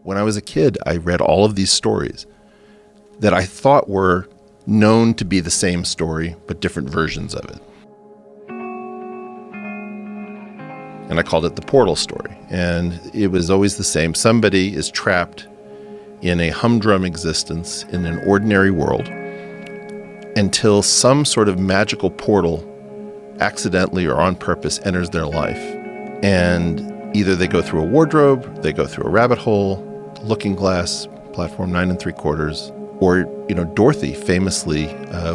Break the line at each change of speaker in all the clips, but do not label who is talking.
When I was a kid, I read all of these stories that I thought were known to be the same story, but different versions of it. And I called it the Portal story. And it was always the same. Somebody is trapped in a humdrum existence in an ordinary world until some sort of magical portal accidentally or on purpose enters their life. And either they go through a wardrobe, they go through a rabbit hole, looking glass, platform 9 3/4, or, Dorothy famously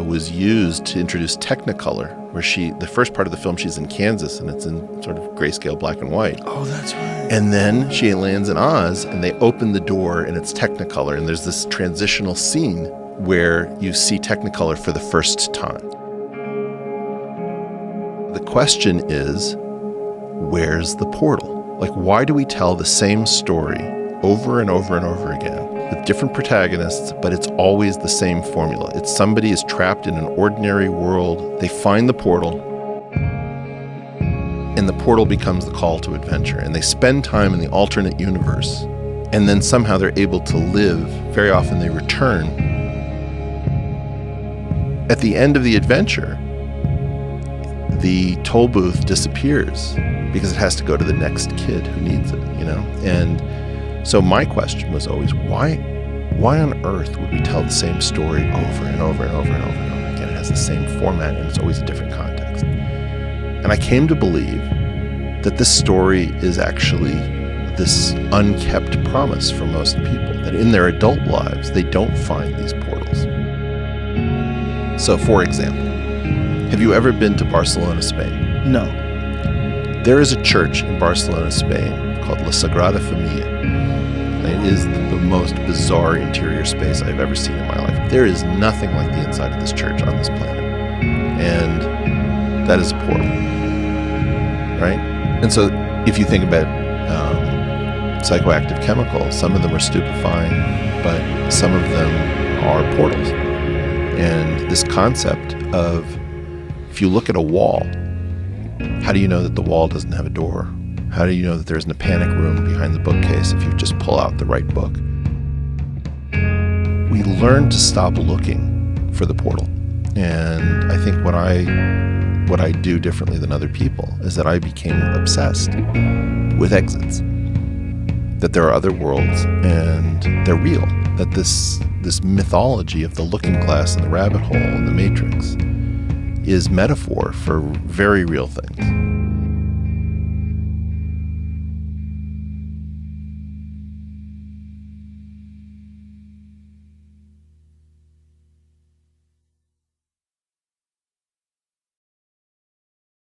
was used to introduce Technicolor, where the first part of the film, she's in Kansas, and it's in sort of grayscale black and white.
Oh, that's right.
And then she lands in Oz, and they open the door, and it's Technicolor, and there's this transitional scene where you see Technicolor for the first time. The question is, where's the portal? Like, why do we tell the same story over and over and over again with different protagonists, but it's always the same formula? It's somebody is trapped in an ordinary world, they find the portal, and the portal becomes the call to adventure, and they spend time in the alternate universe, and then somehow they're able to live. Very often they return. At the end of the adventure, the toll booth disappears because it has to go to the next kid who needs it, And so my question was always, why on earth would we tell the same story over and over and over and over and over again? It has the same format, and it's always a different context. And I came to believe that this story is actually this unkept promise for most people, that in their adult lives, they don't find these portals. So, for example, have you ever been to Barcelona, Spain?
No.
There is a church in Barcelona, Spain called La Sagrada Familia. It is the most bizarre interior space I've ever seen in my life. There is nothing like the inside of this church on this planet. And that is a portal, right? And so if you think about psychoactive chemicals, some of them are stupefying, but some of them are portals. And this concept of, if you look at a wall, how do you know that the wall doesn't have a door? How do you know that there isn't a panic room behind the bookcase if you just pull out the right book? We learn to stop looking for the portal. And I think what I do differently than other people is that I became obsessed with exits. That there are other worlds and they're real. That this mythology of the looking glass and the rabbit hole and the matrix is metaphor for very real things.